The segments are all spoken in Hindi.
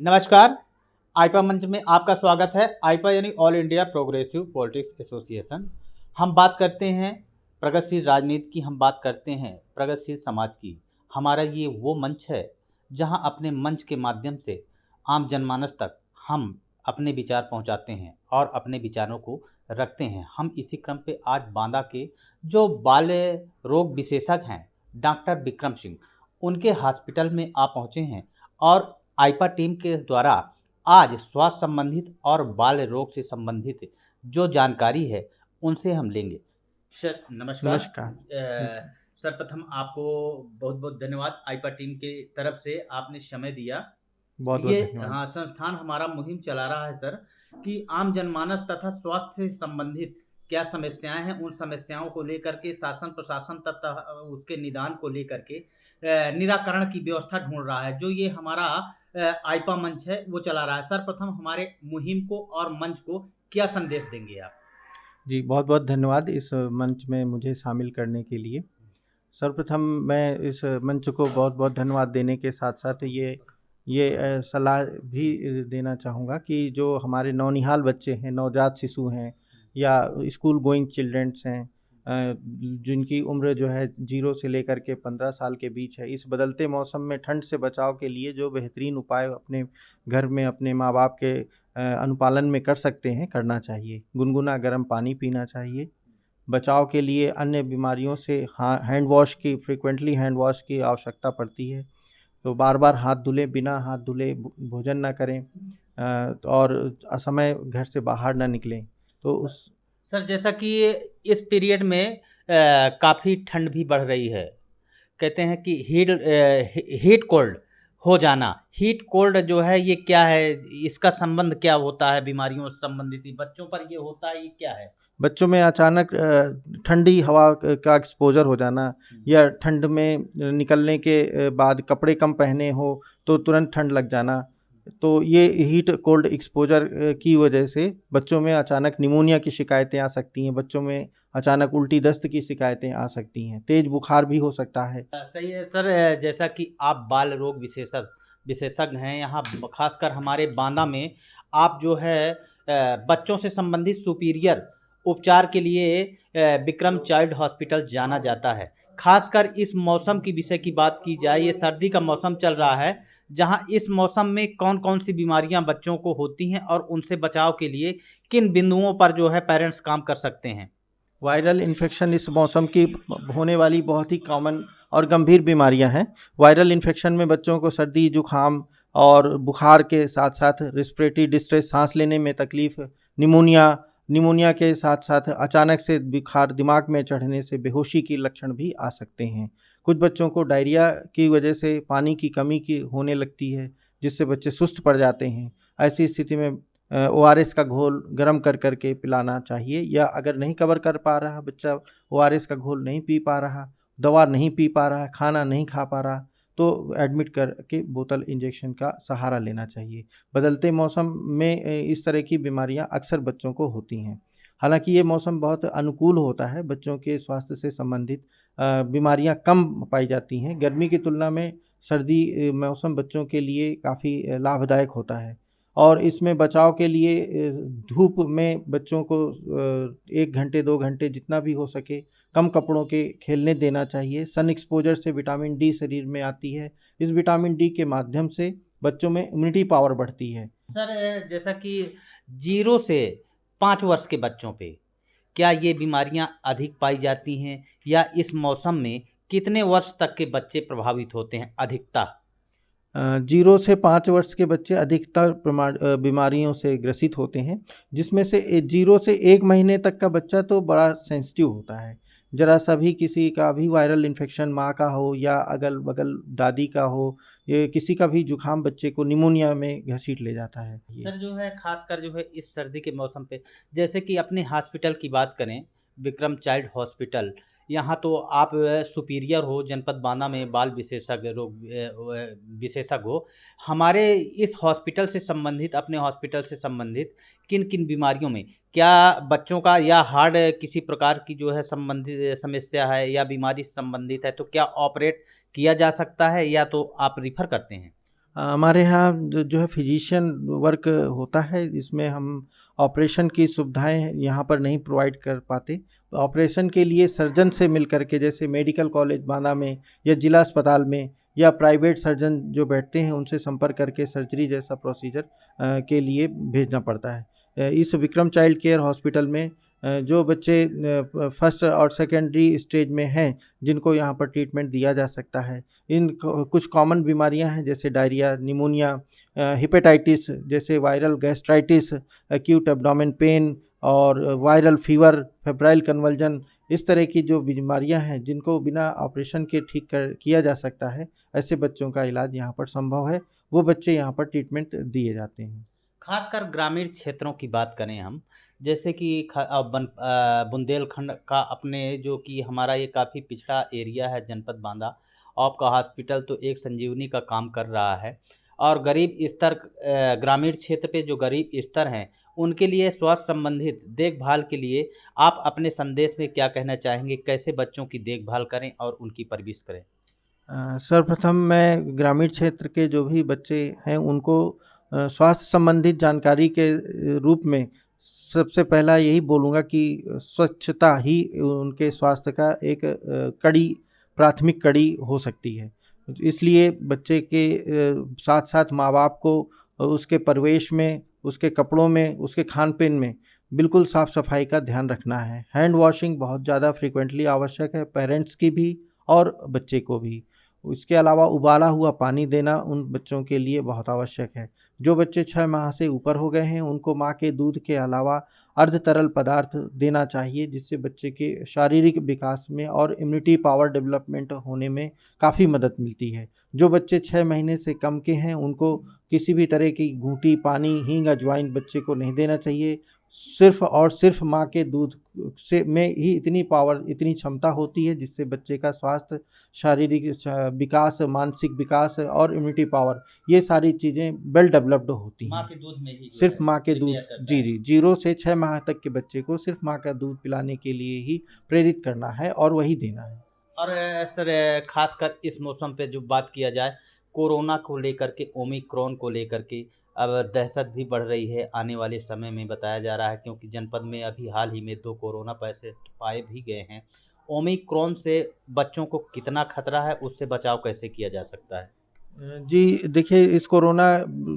नमस्कार। आइपा मंच में आपका स्वागत है। आइपा यानी all India progressive politics association. हम बात करते हैं प्रगतिशील राजनीति की, हम बात करते हैं प्रगतिशील समाज की। हमारा ये वो मंच है जहां अपने मंच के माध्यम से आम जनमानस तक हम अपने विचार पहुंचाते हैं और अपने विचारों को रखते हैं। हम इसी क्रम पे आज बांदा के जो बाल रोग विशेषज्ञ हैं डॉक्टर विक्रम सिंह, उनके हॉस्पिटल में आप पहुंचे हैं और आइपा टीम के द्वारा आज स्वास्थ्य संबंधित और बाल रोग से संबंधित जो जानकारी है उनसे हम लेंगे। सर नमस्कार। नमस्कार। सर्वप्रथम आपको बहुत बहुत धन्यवाद। आइपा टीम के तरफ से आपने समय दिया। बहुत बहुत ये धन्यवाद। हाँ, संस्थान हमारा मुहिम चला रहा है सर कि आम जनमानस तथा स्वास्थ्य से संबंधित क्या समस्याएं हैं, उन समस्याओं को लेकर के शासन प्रशासन तथा उसके निदान को लेकर के निराकरण की व्यवस्था ढूंढ रहा है। जो ये हमारा आइपा मंच है वो चला रहा है। सर्वप्रथम हमारे मुहिम को और मंच को क्या संदेश देंगे आप? जी, बहुत बहुत धन्यवाद इस मंच में मुझे शामिल करने के लिए। सर्वप्रथम मैं इस मंच को बहुत बहुत धन्यवाद देने के साथ साथ ये सलाह भी देना चाहूँगा कि जो हमारे नौनिहाल बच्चे हैं, नवजात शिशु हैं या स्कूल गोइंग चिल्ड्रंस हैं, जिनकी उम्र जो है 0 से लेकर के 15 साल के बीच है, इस बदलते मौसम में ठंड से बचाव के लिए जो बेहतरीन उपाय अपने घर में अपने माँ बाप के अनुपालन में कर सकते हैं, करना चाहिए। गुनगुना गर्म पानी पीना चाहिए। बचाव के लिए अन्य बीमारियों से फ्रीक्वेंटली हैंड वॉश की आवश्यकता पड़ती है। तो बार बार हाथ धुलें, बिना हाथ धुले भोजन ना करें और असमय घर से बाहर ना निकलें। तो उस सर जैसा कि इस पीरियड में काफ़ी ठंड भी बढ़ रही है। कहते हैं कि हीट कोल्ड हो जाना। हीट कोल्ड जो है ये क्या है, इसका संबंध क्या होता है बीमारियों से संबंधित? बच्चों पर ये होता है, ये क्या है? बच्चों में अचानक ठंडी हवा का एक्सपोज़र हो जाना या ठंड में निकलने के बाद कपड़े कम पहने हो तो तुरंत ठंड लग जाना। तो ये हीट कोल्ड एक्सपोज़र की वजह से बच्चों में अचानक निमोनिया की शिकायतें आ सकती हैं। बच्चों में अचानक उल्टी दस्त की शिकायतें आ सकती हैं। तेज़ बुखार भी हो सकता है। सही है सर। जैसा कि आप बाल रोग विशेषज्ञ हैं, यहाँ खासकर हमारे बांदा में आप जो है बच्चों से संबंधित सुपीरियर उपचार के लिए विक्रम चाइल्ड हॉस्पिटल जाना जाता है। खासकर इस मौसम की विषय की बात की जाए, ये सर्दी का मौसम चल रहा है, जहाँ इस मौसम में कौन कौन सी बीमारियाँ बच्चों को होती हैं और उनसे बचाव के लिए किन बिंदुओं पर जो है पेरेंट्स काम कर सकते हैं? वायरल इन्फेक्शन इस मौसम की होने वाली बहुत ही कॉमन और गंभीर बीमारियां हैं। वायरल इन्फेक्शन में बच्चों को सर्दी, जुखाम और बुखार के साथ साथ रिस्पिरेटरी डिस्ट्रेस, सांस लेने में तकलीफ़, निमोनिया के साथ साथ अचानक से बुखार, दिमाग में चढ़ने से बेहोशी के लक्षण भी आ सकते हैं। कुछ बच्चों को डायरिया की वजह से पानी की कमी की होने लगती है, जिससे बच्चे सुस्त पड़ जाते हैं। ऐसी स्थिति में ORS का घोल गर्म कर के पिलाना चाहिए, या अगर नहीं कवर कर पा रहा बच्चा, ORS का घोल नहीं पी पा रहा, दवा नहीं पी पा रहा, खाना नहीं खा पा रहा, तो एडमिट करके बोतल इंजेक्शन का सहारा लेना चाहिए। बदलते मौसम में इस तरह की बीमारियां अक्सर बच्चों को होती हैं। हालांकि ये मौसम बहुत अनुकूल होता है, बच्चों के स्वास्थ्य से संबंधित बीमारियां कम पाई जाती हैं। गर्मी की तुलना में सर्दी मौसम बच्चों के लिए काफ़ी लाभदायक होता है। और इसमें बचाव के लिए धूप में बच्चों को 1 घंटे 2 घंटे जितना भी हो सके कम कपड़ों के खेलने देना चाहिए। सन एक्सपोजर से विटामिन डी शरीर में आती है। इस विटामिन डी के माध्यम से बच्चों में इम्यूनिटी पावर बढ़ती है। सर जैसा कि 0 से 5 वर्ष के बच्चों पे क्या ये बीमारियां अधिक पाई जाती हैं, या इस मौसम में कितने वर्ष तक के बच्चे प्रभावित होते हैं अधिकता? 0 से 5 वर्ष के बच्चे अधिकतर बीमारियों से ग्रसित होते हैं, जिसमें से 0 से 1 महीने तक का बच्चा तो बड़ा सेंसिटिव होता है। ज़रा सा भी किसी का भी वायरल इन्फेक्शन, माँ का हो या अगल-बगल दादी का हो, ये किसी का भी जुकाम बच्चे को निमोनिया में घसीट ले जाता है ये। सर जो है खासकर जो है इस सर्दी के मौसम पे, जैसे कि अपने हॉस्पिटल की बात करें, विक्रम चाइल्ड हॉस्पिटल, यहाँ तो आप सुपीरियर हो जनपद बांदा में बाल विशेषज्ञ हो। हमारे इस हॉस्पिटल से संबंधित, अपने हॉस्पिटल से संबंधित किन किन बीमारियों में क्या बच्चों का या हार्ट किसी प्रकार की जो है संबंधित समस्या है या बीमारी से संबंधित है, तो क्या ऑपरेट किया जा सकता है या तो आप रिफ़र करते हैं? हमारे यहाँ जो है फिजिशियन वर्क होता है, इसमें हम ऑपरेशन की सुविधाएं यहाँ पर नहीं प्रोवाइड कर पाते। ऑपरेशन के लिए सर्जन से मिल कर के, जैसे मेडिकल कॉलेज बांदा में या जिला अस्पताल में या प्राइवेट सर्जन जो बैठते हैं उनसे संपर्क करके सर्जरी जैसा प्रोसीजर के लिए भेजना पड़ता है। इस विक्रम चाइल्ड केयर हॉस्पिटल में जो बच्चे फर्स्ट और सेकेंडरी स्टेज में हैं, जिनको यहाँ पर ट्रीटमेंट दिया जा सकता है। कुछ कॉमन बीमारियां हैं जैसे डायरिया, निमोनिया, हेपेटाइटिस जैसे viral gastritis, acute abdomen pain और वायरल फीवर, फेब्राइल कन्वल्जन, इस तरह की जो बीमारियां हैं जिनको बिना ऑपरेशन के किया जा सकता है, ऐसे बच्चों का इलाज यहाँ पर संभव है। वो बच्चे यहाँ पर ट्रीटमेंट दिए जाते हैं। खासकर ग्रामीण क्षेत्रों की बात करें हम, जैसे कि बुंदेलखंड का अपने जो कि हमारा ये काफ़ी पिछड़ा एरिया है जनपद बांदा, आपका हॉस्पिटल तो एक संजीवनी का काम कर रहा है। और गरीब स्तर ग्रामीण क्षेत्र पे जो गरीब स्तर हैं उनके लिए स्वास्थ्य संबंधित देखभाल के लिए आप अपने संदेश में क्या कहना चाहेंगे? कैसे बच्चों की देखभाल करें और उनकी परवरिश करें? सर्वप्रथम मैं ग्रामीण क्षेत्र के जो भी बच्चे हैं उनको स्वास्थ्य संबंधित जानकारी के रूप में सबसे पहला यही बोलूँगा कि स्वच्छता ही उनके स्वास्थ्य का एक प्राथमिक कड़ी हो सकती है। इसलिए बच्चे के साथ साथ माँ बाप को उसके परिवेश में, उसके कपड़ों में, उसके खान पीन में बिल्कुल साफ़ सफाई का ध्यान रखना है। हैंड वॉशिंग बहुत ज़्यादा फ्रीक्वेंटली आवश्यक है, पेरेंट्स की भी और बच्चे को भी। इसके अलावा उबाला हुआ पानी देना उन बच्चों के लिए बहुत आवश्यक है। जो बच्चे 6 माह से ऊपर हो गए हैं उनको माँ के दूध के अलावा अर्ध तरल पदार्थ देना चाहिए, जिससे बच्चे के शारीरिक विकास में और इम्यूनिटी पावर डेवलपमेंट होने में काफ़ी मदद मिलती है। जो बच्चे 6 महीने से कम के हैं उनको किसी भी तरह की घूंटी पानी, हींग, अजवाइन बच्चे को नहीं देना चाहिए। सिर्फ़ और सिर्फ माँ के दूध से में ही इतनी पावर, इतनी क्षमता होती है जिससे बच्चे का स्वास्थ्य, शारीरिक विकास, मानसिक विकास और इम्यूनिटी पावर, ये सारी चीज़ें वेल डेवलप्ड होती माँ हैं। के दूध में ही सिर्फ माँ के दूध, रिपेयर करता जी है। जी, 0 से 6 माह तक के बच्चे को सिर्फ माँ का दूध पिलाने के लिए ही प्रेरित करना है और वही देना है। और सर खासकर इस मौसम पे जो बात किया जाए, कोरोना को लेकर के, ओमिक्रॉन को लेकर के अब दहशत भी बढ़ रही है आने वाले समय में बताया जा रहा है, क्योंकि जनपद में अभी हाल ही में 2 कोरोना पेशेंट पाए भी गए हैं। ओमिक्रॉन से बच्चों को कितना खतरा है, उससे बचाव कैसे किया जा सकता है? जी, देखिए इस कोरोना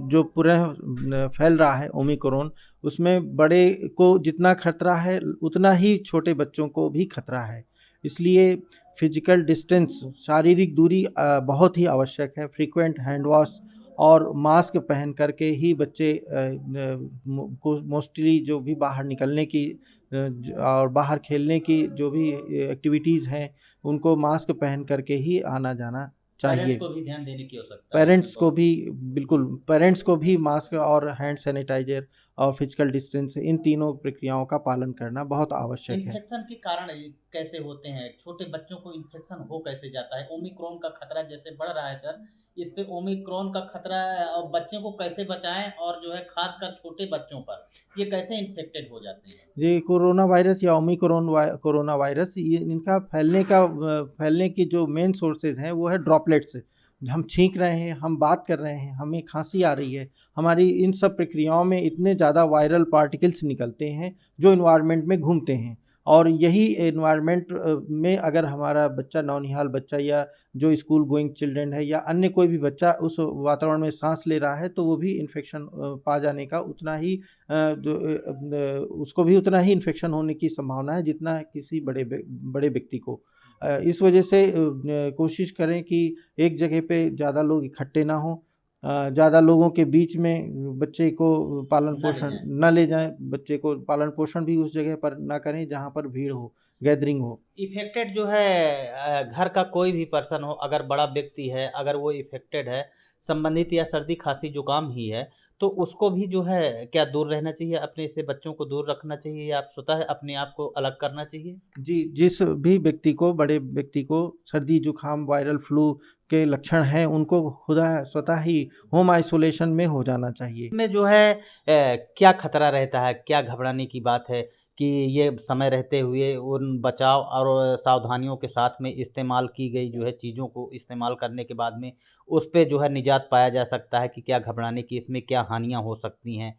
जो पूरा फैल रहा है ओमिक्रॉन, उसमें बड़े को जितना खतरा है उतना ही छोटे बच्चों को भी खतरा है। इसलिए फिजिकल डिस्टेंस, शारीरिक दूरी बहुत ही आवश्यक है। फ्रीक्वेंट हैंड वॉश और मास्क पहन कर के ही बच्चे को मोस्टली जो भी बाहर निकलने की और बाहर खेलने की जो भी एक्टिविटीज़ हैं उनको मास्क पहन कर के ही आना जाना चाहिए। पेरेंट्स को भी ध्यान देने की आवश्यकता है पेरेंट्स बच्चों को भी, बिल्कुल, पेरेंट्स को भी मास्क और हैंड सैनिटाइजर और फिजिकल डिस्टेंस, इन तीनों प्रक्रियाओं का पालन करना बहुत आवश्यक है। इन्फेक्शन के कारण ये कैसे होते हैं? छोटे बच्चों को इन्फेक्शन हो कैसे जाता है? ओमिक्रॉन का खतरा जैसे बढ़ रहा है सर, इस पे ओमिक्रॉन का खतरा और बच्चों को कैसे बचाएँ, और जो है खासकर छोटे बच्चों पर ये कैसे इन्फेक्टेड हो जाते हैं? ये कोरोना वायरस या कोरोना वायरस, ये इनका फैलने की जो मेन सोर्सेज हैं वो है ड्रॉपलेट्स। हम छींक रहे हैं, हम बात कर रहे हैं, हमें खांसी आ रही है, हमारी इन सब प्रक्रियाओं में इतने ज़्यादा वायरल पार्टिकल्स निकलते हैं जो इन्वायरमेंट में घूमते हैं। और यही इन्वायरमेंट में अगर हमारा बच्चा, नौनिहाल बच्चा या जो स्कूल गोइंग चिल्ड्रन है या अन्य कोई भी बच्चा उस वातावरण में सांस ले रहा है तो वो भी इन्फेक्शन पा जाने का उतना ही उसको भी उतना ही इन्फेक्शन होने की संभावना है जितना किसी बड़े व्यक्ति को। इस वजह से कोशिश करें कि एक जगह पे ज़्यादा लोग इकट्ठे ना हों, ज़्यादा लोगों के बीच में बच्चे को पालन पोषण न ले जाएं, बच्चे को पालन पोषण भी उस जगह पर ना करें जहाँ पर भीड़ हो, गैदरिंग हो। इफ़ेक्टेड जो है घर का कोई भी पर्सन हो, अगर बड़ा व्यक्ति है, अगर वो इफ़ेक्टेड है, संबंधित या सर्दी खांसी जुकाम ही है, तो उसको भी जो है क्या दूर रहना चाहिए? अपने से बच्चों को दूर रखना चाहिए या आप स्वतः अपने आप को अलग करना चाहिए? जी, जिस भी व्यक्ति को, बड़े व्यक्ति को सर्दी जुकाम, वायरल फ्लू के लक्षण हैं उनको खुदा स्वतः ही होम आइसोलेशन में हो जाना चाहिए। में जो है क्या खतरा रहता है? क्या घबराने की बात है? कि ये समय रहते हुए उन बचाव और सावधानियों के साथ में इस्तेमाल की गई जो है चीज़ों को इस्तेमाल करने के बाद में उस पे जो है निजात पाया जा सकता है कि क्या घबराने की इसमें क्या हानियाँ हो सकती हैं?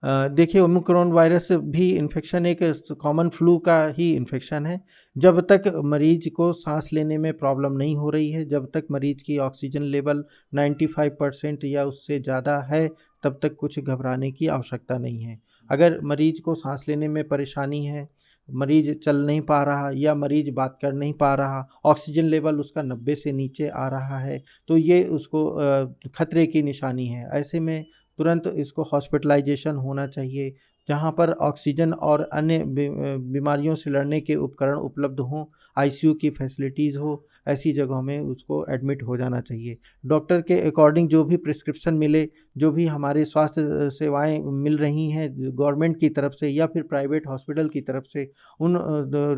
देखिए ओमिक्रॉन वायरस भी इन्फेक्शन एक कॉमन फ्लू का ही इन्फेक्शन है। जब तक मरीज को सांस लेने में प्रॉब्लम नहीं हो रही है, जब तक मरीज की ऑक्सीजन लेवल 95% या उससे ज़्यादा है, तब तक कुछ घबराने की आवश्यकता नहीं है। अगर मरीज को सांस लेने में परेशानी है, मरीज चल नहीं पा रहा या मरीज बात कर नहीं पा रहा, ऑक्सीजन लेवल उसका 90 से नीचे आ रहा है, तो ये उसको खतरे की निशानी है। ऐसे में तुरंत इसको हॉस्पिटलाइजेशन होना चाहिए, जहाँ पर ऑक्सीजन और अन्य बीमारियों से लड़ने के उपकरण उपलब्ध हों, आईसीयू की फैसिलिटीज़ हो, ऐसी जगहों में उसको एडमिट हो जाना चाहिए। डॉक्टर के अकॉर्डिंग जो भी प्रिस्क्रिप्शन मिले, जो भी हमारे स्वास्थ्य सेवाएँ मिल रही हैं गवर्नमेंट की तरफ से या फिर प्राइवेट हॉस्पिटल की तरफ से, उन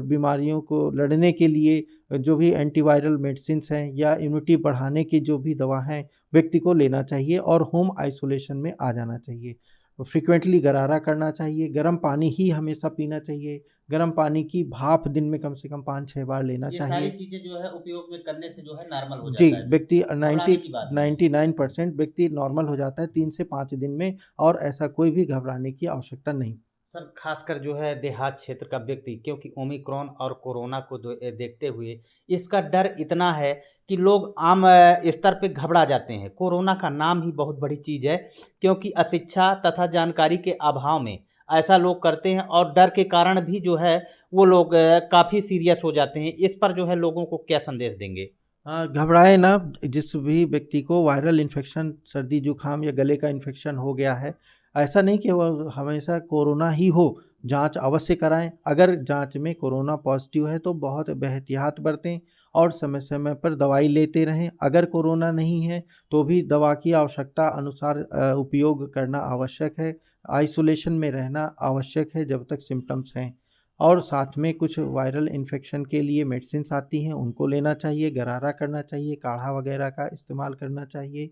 बीमारियों को लड़ने के लिए जो भी एंटीवायरल मेडिसिन्स हैं या इम्यूनिटी बढ़ाने की जो भी दवा हैं, व्यक्ति को लेना चाहिए और होम आइसोलेशन में आ जाना चाहिए। फ्रीक्वेंटली गरारा करना चाहिए, गर्म पानी ही हमेशा पीना चाहिए, गर्म पानी की भाप दिन में कम से कम 5-6 बार लेना ये सारी चाहिए। चीज़ें जो है उपयोग में करने से जो है नॉर्मल हो जी, जाता है व्यक्ति। व्यक्ति घबराने 90 की बात नहीं है। 99% व्यक्ति नॉर्मल हो जाता है 3 से 5 दिन में और ऐसा कोई भी घबराने की आवश्यकता नहीं। सर खासकर जो है देहात क्षेत्र का व्यक्ति क्योंकि ओमिक्रॉन और कोरोना को देखते हुए इसका डर इतना है कि लोग आम स्तर पे घबरा जाते हैं। कोरोना का नाम ही बहुत बड़ी चीज़ है क्योंकि अशिक्षा तथा जानकारी के अभाव में ऐसा लोग करते हैं और डर के कारण भी जो है वो लोग काफ़ी सीरियस हो जाते हैं। इस पर जो है लोगों को क्या संदेश देंगे? घबराए ना, जिस भी व्यक्ति को वायरल इन्फेक्शन, सर्दी जुकाम या गले का इन्फेक्शन हो गया है, ऐसा नहीं कि वो हमेशा कोरोना ही हो, जांच अवश्य कराएं। अगर जांच में कोरोना पॉजिटिव है तो बहुत एहतियात बरतें और समय समय पर दवाई लेते रहें। अगर कोरोना नहीं है तो भी दवा की आवश्यकता अनुसार उपयोग करना आवश्यक है। आइसोलेशन में रहना आवश्यक है जब तक सिम्टम्स हैं, और साथ में कुछ वायरल इन्फेक्शन के लिए मेडिसिन्स आती हैं, उनको लेना चाहिए, गरारा करना चाहिए, काढ़ा वगैरह का इस्तेमाल करना चाहिए,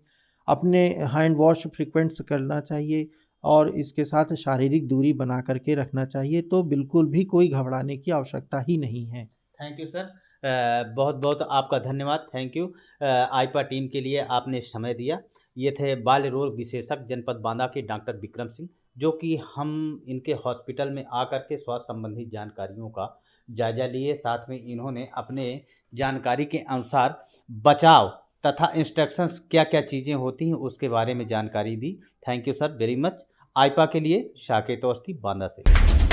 अपने हैंड वॉश फ्रीक्वेंट्स करना चाहिए और इसके साथ शारीरिक दूरी बना करके रखना चाहिए। तो बिल्कुल भी कोई घबराने की आवश्यकता ही नहीं है। Thank you sir. बहुत बहुत आपका धन्यवाद। Thank you. आईपा टीम के लिए आपने समय दिया। ये थे बाल रोग विशेषज्ञ जनपद बांदा के डॉक्टर विक्रम सिंह, जो कि हम इनके हॉस्पिटल में आकर के स्वास्थ्य संबंधी जानकारियों का जायज़ा लिए। साथ में इन्होंने अपने जानकारी के अनुसार बचाव तथा इंस्ट्रक्शंस क्या क्या चीज़ें होती हैं उसके बारे में जानकारी दी। Thank you sir very much. आईपा के लिए शाकेत अवस्थी बांदा से।